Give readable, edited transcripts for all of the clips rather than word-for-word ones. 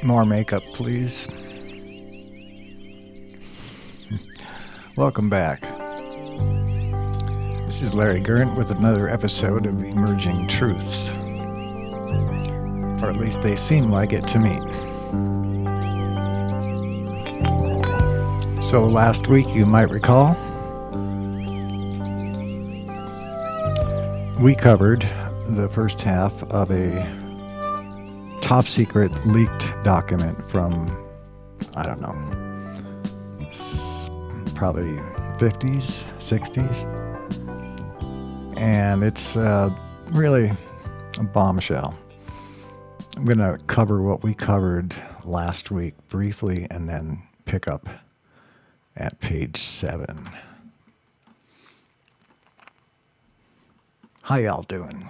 More makeup, please. Welcome back. This is Larry Gurnt with another episode of Emerging Truths. Or at least they seem like it to me. So last week, you might recall, we covered the first half of a top secret leaked document from, I don't know, probably 50s, 60s. And it's really a bombshell. I'm going to cover what we covered last week briefly and then pick up at page 7. How y'all doing?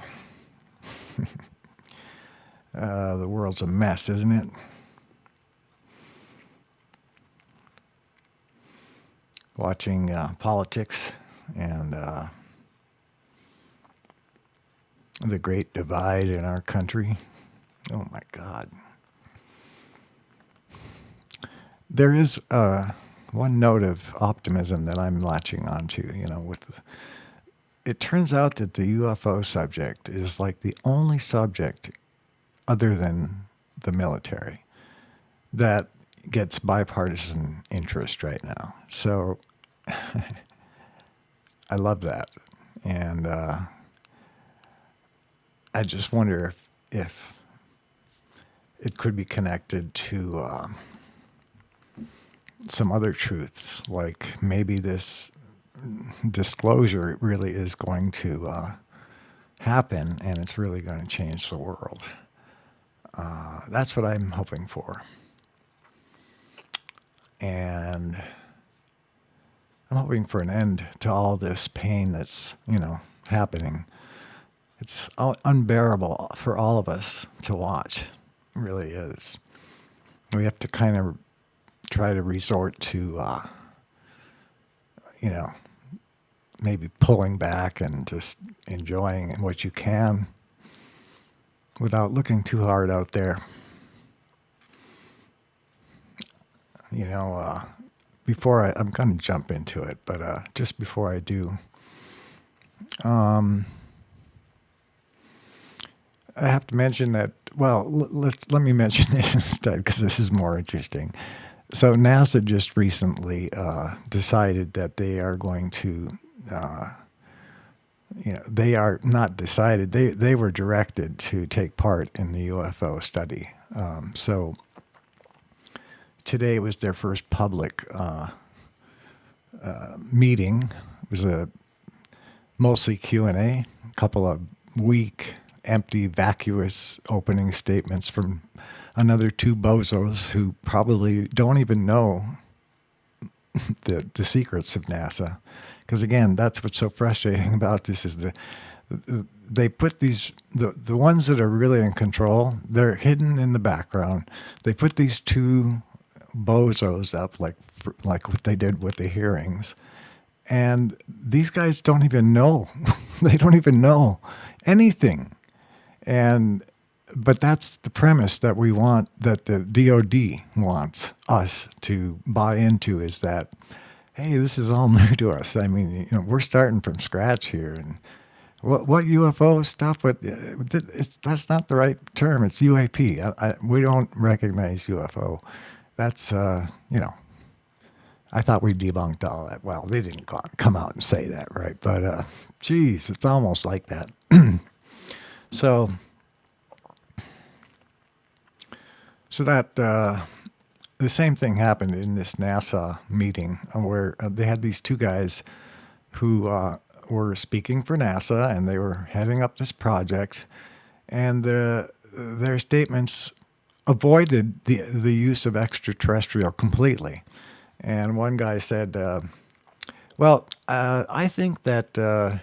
The world's a mess, isn't it? Watching politics and the great divide in our country. Oh my God. There is one note of optimism that I'm latching onto, it turns out that the UFO subject is like the only subject other than the military that gets bipartisan interest right now. So I love that. And I just wonder if it could be connected to some other truths, like maybe this disclosure really is going to happen and it's really going to change the world. That's what I'm hoping for. And I'm hoping for an end to all this pain that's, happening. It's unbearable for all of us to watch. It really is. We have to kind of try to resort to, maybe pulling back and just enjoying what you can without looking too hard out there. I'm going to jump into it, but just before I do, I have to mention that, let me mention this instead because this is more interesting. So NASA just recently decided that they are going to, they are not decided, they were directed to take part in the UFO study. So today was their first public meeting. It was a mostly Q&A, a couple of weak, empty, vacuous opening statements from another two bozos who probably don't even know the secrets of NASA. Because again, that's what's so frustrating about this is they put these, the ones that are really in control, they're hidden in the background. They put these two bozos up like what they did with the hearings. And these guys don't even know. They don't even know anything. But that's the premise that we want, that the DOD wants us to buy into, is that, hey, this is all new to us. I mean, we're starting from scratch here. And what UFO stuff? But that's not the right term. It's UAP. We don't recognize UFO. That's, I thought we debunked all that. Well, they didn't come out and say that, right? But, geez, it's almost like that. So that the same thing happened in this NASA meeting where they had these two guys who were speaking for NASA, and they were heading up this project, and their statements avoided the use of extraterrestrial completely. And one guy said, I think that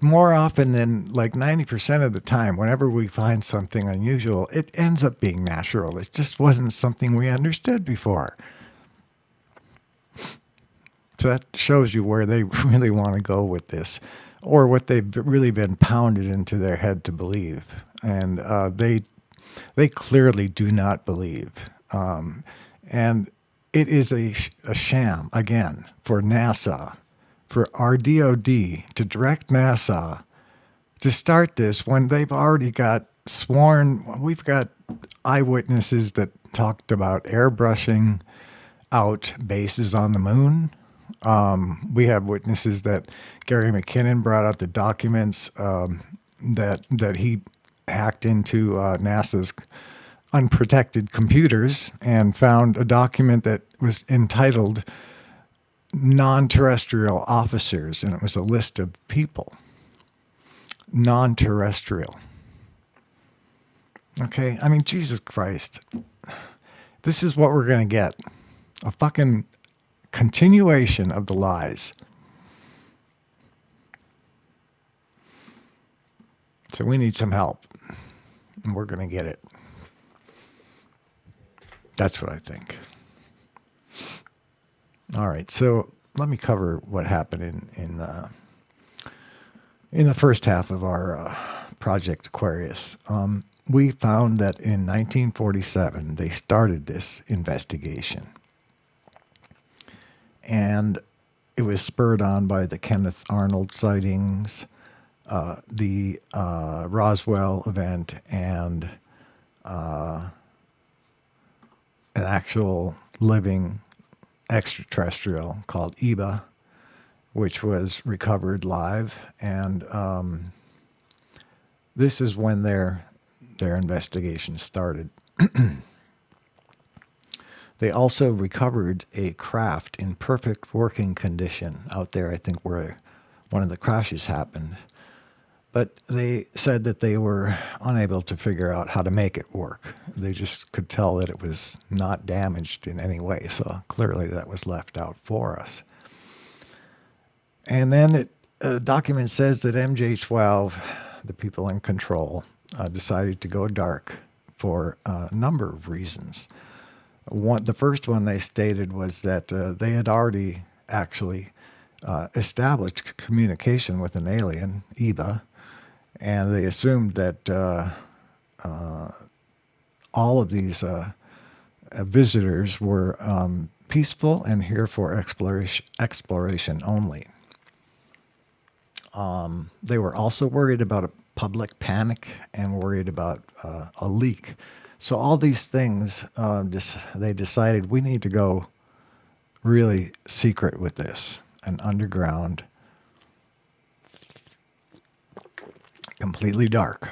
more often than like 90% of the time, whenever we find something unusual, it ends up being natural. It just wasn't something we understood before. So that shows you where they really want to go with this, or what they've really been pounded into their head to believe. And they They clearly do not believe. And it is a sham, again, for NASA, for our DOD to direct NASA to start this when they've already got we've got eyewitnesses that talked about airbrushing out bases on the moon. We have witnesses that Gary McKinnon brought out the documents that he hacked into NASA's unprotected computers and found a document that was entitled non-terrestrial officers, and it was a list of people. Non-terrestrial. Okay, I mean, Jesus Christ. This is what we're going to get. A fucking continuation of the lies. So we need some help. And we're going to get it. That's what I think. All right, so let me cover what happened in the first half of our Project Aquarius. We found that in 1947 they started this investigation, and it was spurred on by the Kenneth Arnold sightings, the Roswell event, and an actual living extraterrestrial called EBA, which was recovered live. And this is when their investigation started. They also recovered a craft in perfect working condition out there, I think, where one of the crashes happened. But they said that they were unable to figure out how to make it work. They just could tell that it was not damaged in any way. So clearly that was left out for us. And then the document says that MJ12, the people in control, decided to go dark for a number of reasons. The first one they stated was that they had already actually established communication with an alien, EBA, and they assumed that all of these visitors were peaceful and here for exploration only. They were also worried about a public panic and worried about a leak. So all these things, they decided we need to go really secret with this, and underground, completely dark.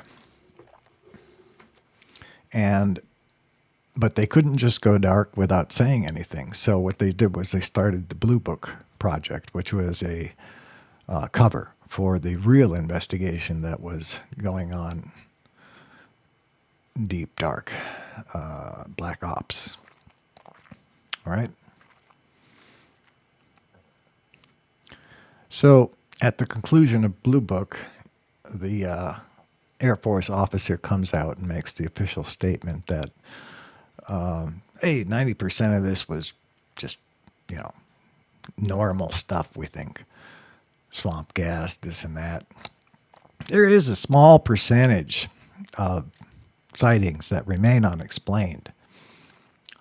But they couldn't just go dark without saying anything. So what they did was they started the Blue Book Project, which was a cover for the real investigation that was going on deep, dark, black ops. All right? So at the conclusion of Blue Book, the Air Force officer comes out and makes the official statement that, hey, 90% of this was just, normal stuff, we think. Swamp gas, this and that. There is a small percentage of sightings that remain unexplained.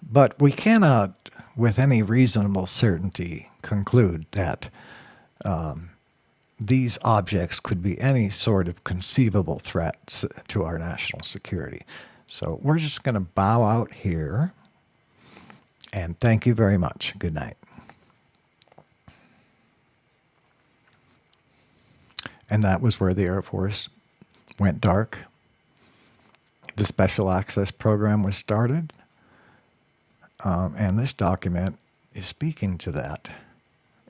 But we cannot, with any reasonable certainty, conclude that these objects could be any sort of conceivable threat to our national security. So we're just going to bow out here, and thank you very much. Good night. And that was where the Air Force went dark. The Special Access Program was started. And this document is speaking to that,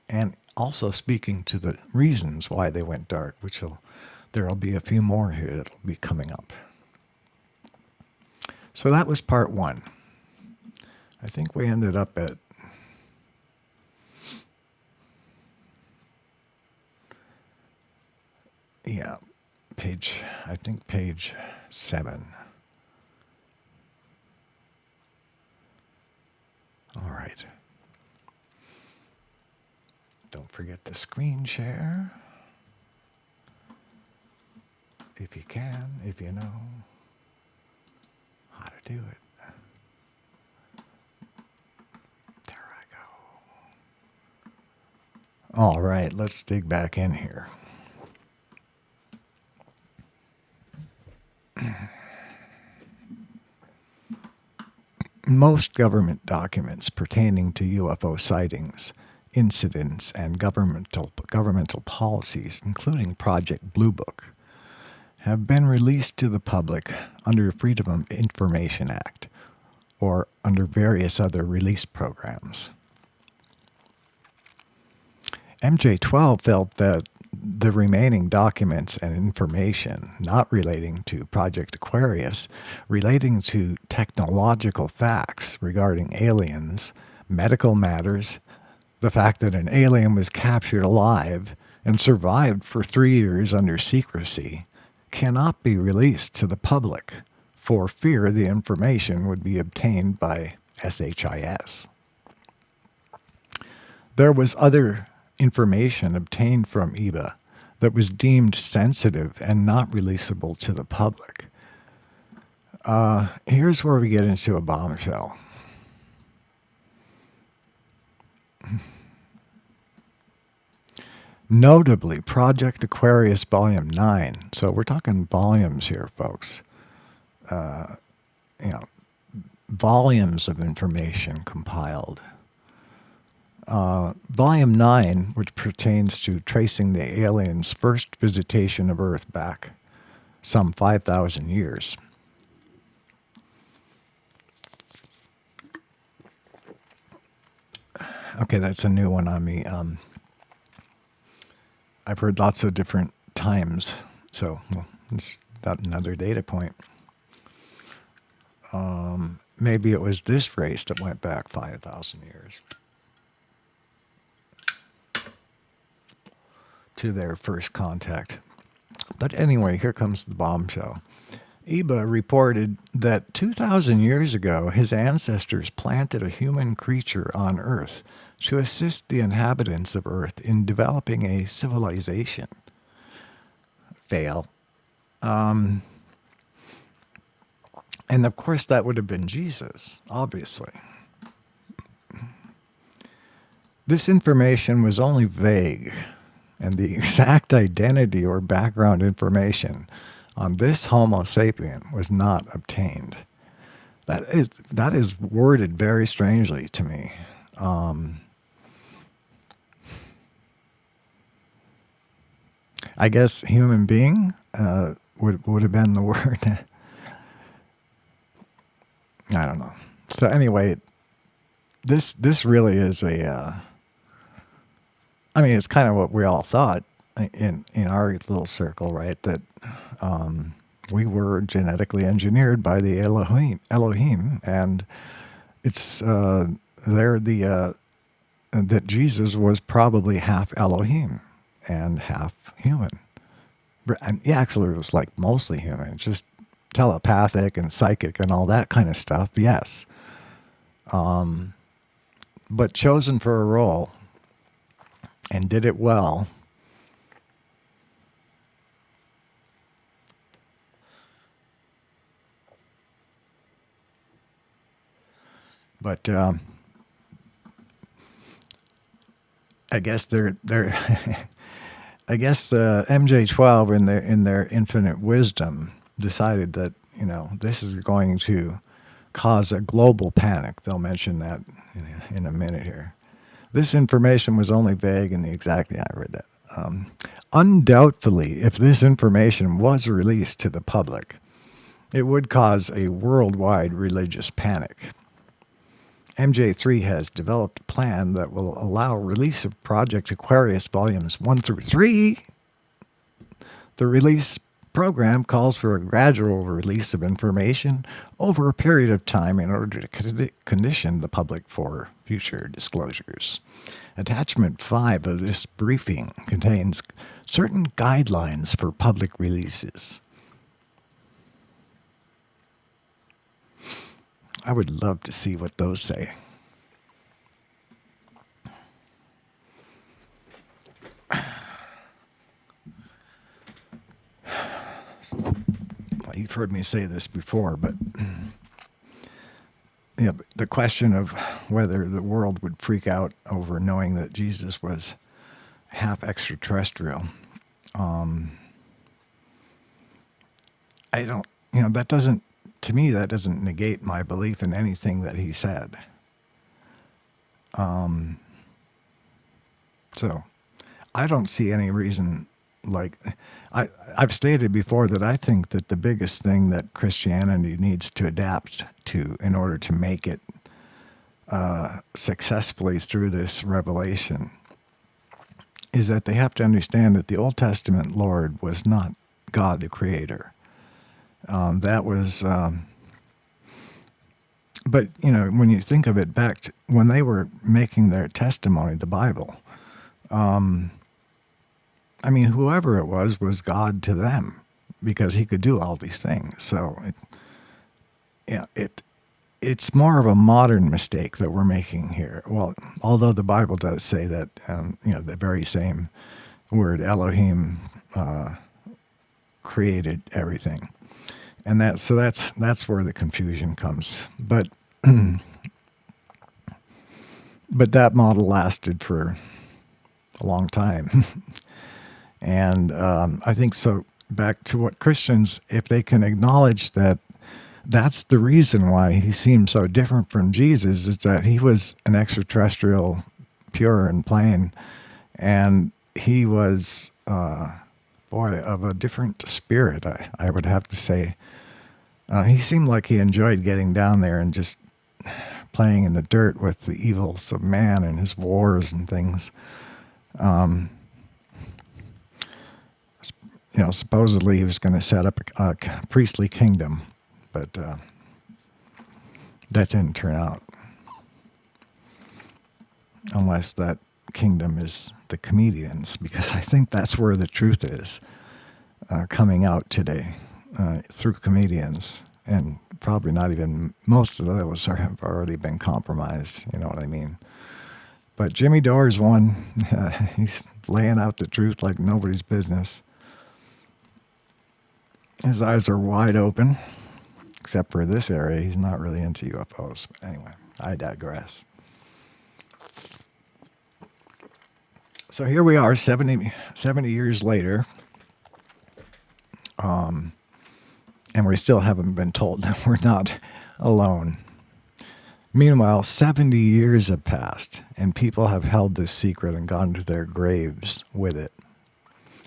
and also speaking to the reasons why they went dark, there'll be a few more here that'll be coming up. So that was part one. I think we ended up at page 7. All right. Don't forget to screen share. If you can, if you know. do it? There I go. All right, let's dig back in here. Most government documents pertaining to UFO sightings, incidents, and governmental policies, including Project Blue Book, have been released to the public under Freedom of Information Act or under various other release programs. MJ12 felt that the remaining documents and information not relating to Project Aquarius, relating to technological facts regarding aliens, medical matters, the fact that an alien was captured alive and survived for 3 years under secrecy, cannot be released to the public for fear the information would be obtained by SHIS. There was other information obtained from EBA that was deemed sensitive and not releasable to the public. Here's where we get into a bombshell. Notably, Project Aquarius Volume 9, so we're talking volumes here, folks. Volumes of information compiled. Volume 9, which pertains to tracing the aliens' first visitation of Earth back some 5,000 years. Okay, that's a new one on me. I've heard lots of different times, so it's another data point. Maybe it was this race that went back 5,000 years to their first contact. But anyway, here comes the bombshell. EBA reported that 2,000 years ago, his ancestors planted a human creature on Earth to assist the inhabitants of Earth in developing a civilization. Fail. And of course, that would have been Jesus, obviously. This information was only vague, and the exact identity or background information on this Homo sapien was not obtained. That is worded very strangely to me. I guess human being would have been the word. I don't know. So anyway, this really is a. I mean, it's kind of what we all thought in our little circle, right? That we were genetically engineered by the Elohim, and it's that Jesus was probably half Elohim and half human. And he actually was like mostly human, just telepathic and psychic and all that kind of stuff. Yes, but chosen for a role. And did it well. But I guess they're I guess MJ12 in their infinite wisdom decided that this is going to cause a global panic. They'll mention that in a minute here. This information was only vague and exactly, I read that. Undoubtedly, if this information was released to the public, it would cause a worldwide religious panic. MJ3 has developed a plan that will allow release of Project Aquarius Volumes 1 through 3. The release program calls for a gradual release of information over a period of time in order to condition the public for future disclosures. Attachment 5 of this briefing contains certain guidelines for public releases. I would love to see what those say. Well, you've heard me say this before, but the question of whether the world would freak out over knowing that Jesus was half extraterrestrial. I don't, that doesn't, to me, that doesn't negate my belief in anything that he said. So I don't see any reason, like, I've stated before that I think that the biggest thing that Christianity needs to adapt to in order to make it successfully through this revelation is that they have to understand that the Old Testament Lord was not God the Creator. That was, but when you think of it back to when they were making their testimony, the Bible, I mean, whoever it was God to them because he could do all these things. So it's more of a modern mistake that we're making here. Well, although the Bible does say that, the very same word Elohim created everything, and that's where the confusion comes. But but that model lasted for a long time, and I think so. Back to what Christians, if they can acknowledge that. That's the reason why he seemed so different from Jesus, is that he was an extraterrestrial, pure and plain, and he was, of a different spirit, I would have to say. He seemed like he enjoyed getting down there and just playing in the dirt with the evils of man and his wars and things. Supposedly he was going to set up a priestly kingdom. But that didn't turn out. Unless that kingdom is the comedians, because I think that's where the truth is coming out today through comedians. And probably not even, most of those have already been compromised, you know what I mean? But Jimmy Dore's one, he's laying out the truth like nobody's business. His eyes are wide open. Except for this area, he's not really into UFOs. But anyway, I digress. So here we are, 70 years later, and we still haven't been told that we're not alone. Meanwhile, 70 years have passed, and people have held this secret and gone to their graves with it.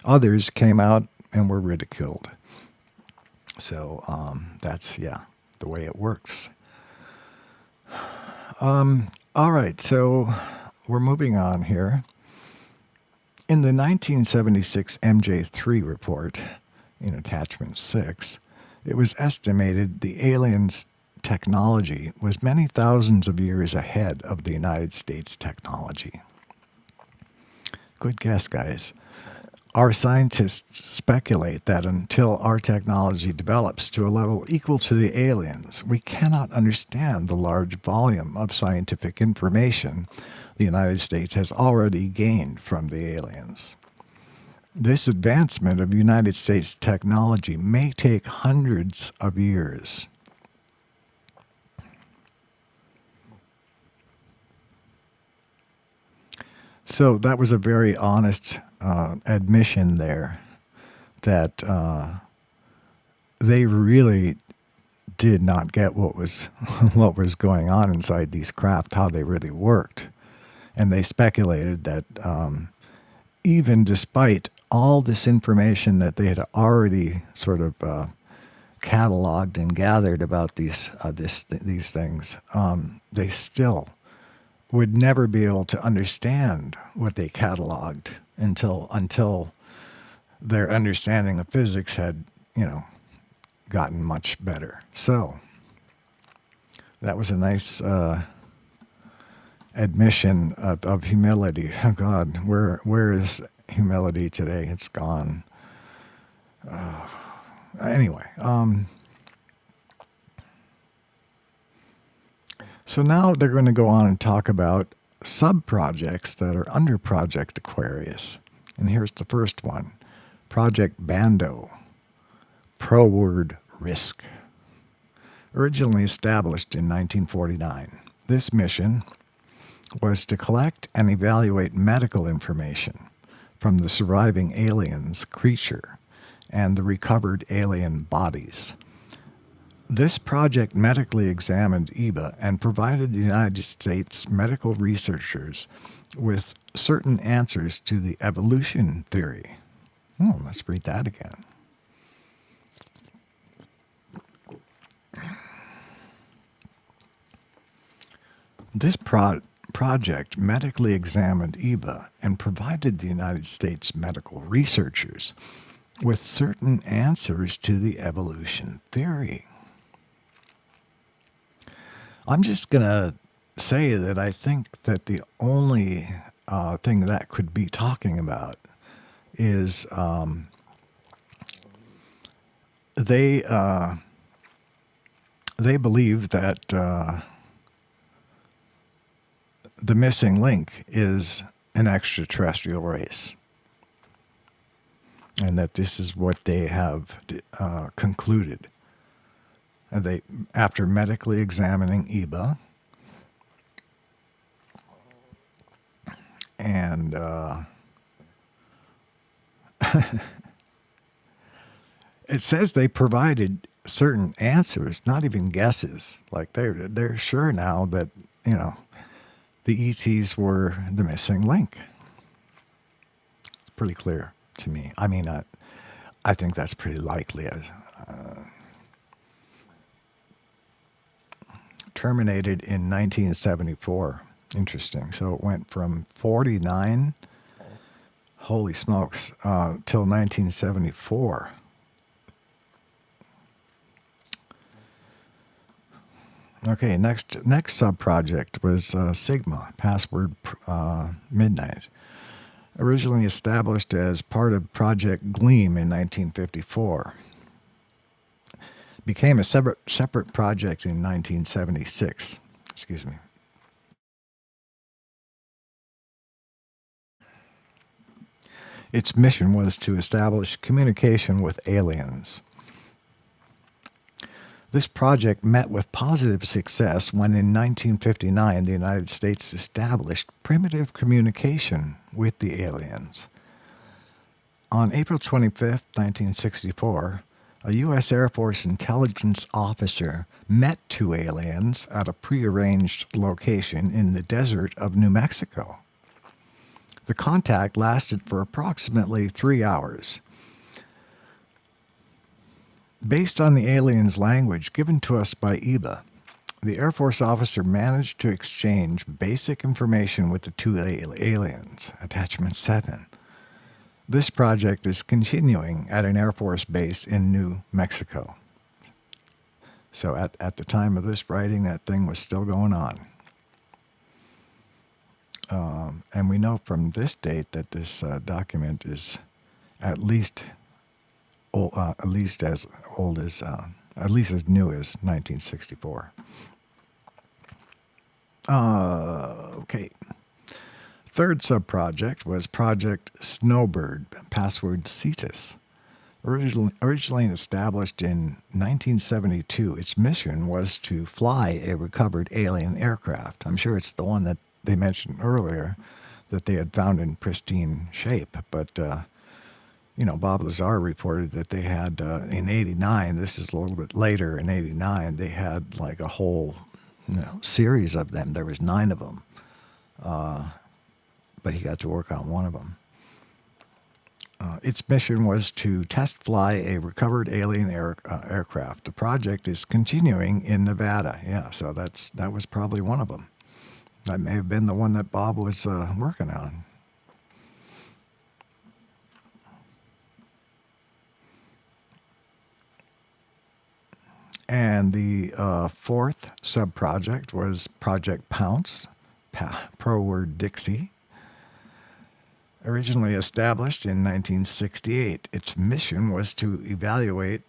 Others came out and were ridiculed. So that's, the way it works. All right, so we're moving on here. In the 1976 MJ3 report, in attachment 6, it was estimated the aliens' technology was many thousands of years ahead of the United States technology. Good guess, guys. Our scientists speculate that until our technology develops to a level equal to the aliens, we cannot understand the large volume of scientific information the United States has already gained from the aliens. This advancement of United States technology may take hundreds of years. So that was a very honest admission there that they really did not get what was what was going on inside these craft, how they really worked. And they speculated that even despite all this information that they had already sort of cataloged and gathered about these things, they still would never be able to understand what they cataloged until their understanding of physics had, gotten much better. So that was a nice admission of humility. Oh God, where is humility today? It's gone. Anyway, so now they're going to go on and talk about sub-projects that are under Project Aquarius. And here's the first one, Project Bando, pro-word risk. Originally established in 1949, this mission was to collect and evaluate medical information from the surviving aliens creature and the recovered alien bodies. This project medically examined EBA and provided the United States medical researchers with certain answers to the evolution theory. Let's read that again. This project medically examined EBA and provided the United States medical researchers with certain answers to the evolution theory. I'm just going to say that I think that the only thing that could be talking about is they believe that the missing link is an extraterrestrial race, and that this is what they have concluded. And they, after medically examining EBA, and it says they provided certain answers, not even guesses. Like they're sure now that, the ETs were the missing link. It's pretty clear to me. I mean, I think that's pretty likely. Terminated in 1974. Interesting. So it went from 49, holy smokes, till 1974. Okay, next sub-project was Sigma, password midnight. Originally established as part of Project Gleam in 1954. Became a separate project in 1976. Excuse me. Its mission was to establish communication with aliens. This project met with positive success when in 1959 the United States established primitive communication with the aliens. On April 25, 1964, a U.S. Air Force intelligence officer met two aliens at a prearranged location in the desert of New Mexico. The contact lasted for approximately 3 hours. Based on the aliens' language given to us by EBA, the Air Force officer managed to exchange basic information with the two aliens, Attachment 7. This project is continuing at an Air Force base in New Mexico. So at the time of this writing, that thing was still going on. And we know from this date that this document is at least as new as 1964. Okay. Third sub-project was Project Snowbird, password Cetus. Originally established in 1972, its mission was to fly a recovered alien aircraft. I'm sure it's the one that they mentioned earlier that they had found in pristine shape. But, Bob Lazar reported that they had, in 89, this is a little bit later, in 89, they had like a whole series of them. There was 9 of them. But he got to work on one of them. Its mission was to test fly a recovered alien aircraft. The project is continuing in Nevada. Yeah, so that was probably one of them. That may have been the one that Bob was working on. And the fourth sub-project was Project Pounce, pro word Dixie. Originally established in 1968, its mission was to evaluate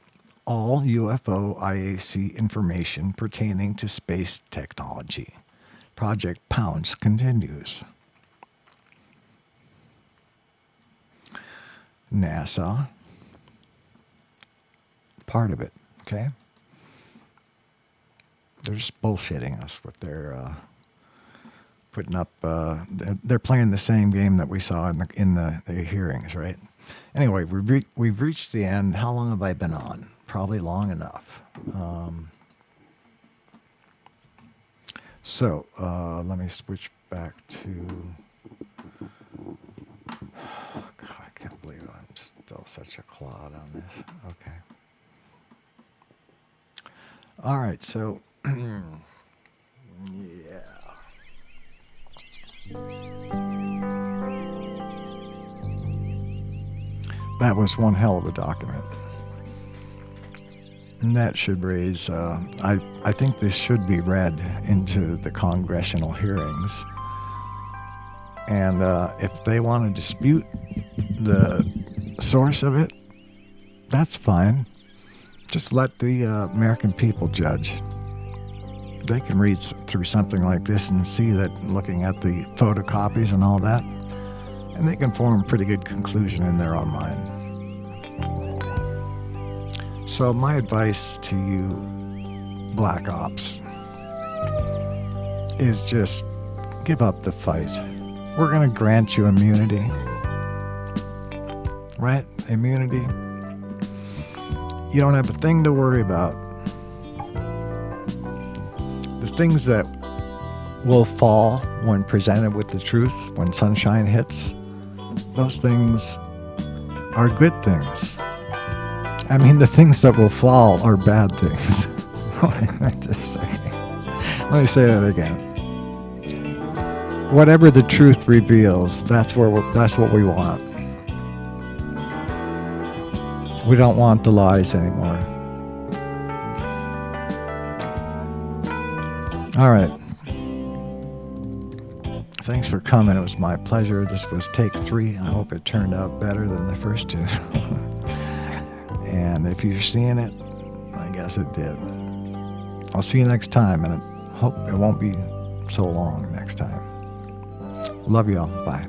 all UFO IAC information pertaining to space technology. Project Pounce continues. NASA, part of it, okay? They're just bullshitting us with their putting up. They're playing the same game that we saw in the hearings, right? Anyway, we've reached the end. How long have I been on? Probably long enough. So let me switch back to. God, I can't believe I'm still such a clod on this. Okay. All right, so yeah. That was one hell of a document. And that should raise, I think this should be read into the congressional hearings. And if they want to dispute the source of it, that's fine. Just let the American people judge. They can read through something like this and see that, looking at the photocopies and all that, and they can form a pretty good conclusion in their own mind. So my advice to you, Black Ops, is just give up the fight. We're going to grant you immunity. Right? Immunity. You don't have a thing to worry about. The things that will fall when presented with the truth, when sunshine hits, those things are good things. I mean, the things that will fall are bad things. What am I to say? Let me say that again. Whatever the truth reveals, that's what we want. We don't want the lies anymore. All right. Thanks for coming. It was my pleasure. This was take 3. I hope it turned out better than the first 2. And if you're seeing it, I guess it did. I'll see you next time, and I hope it won't be so long next time. Love y'all. Bye.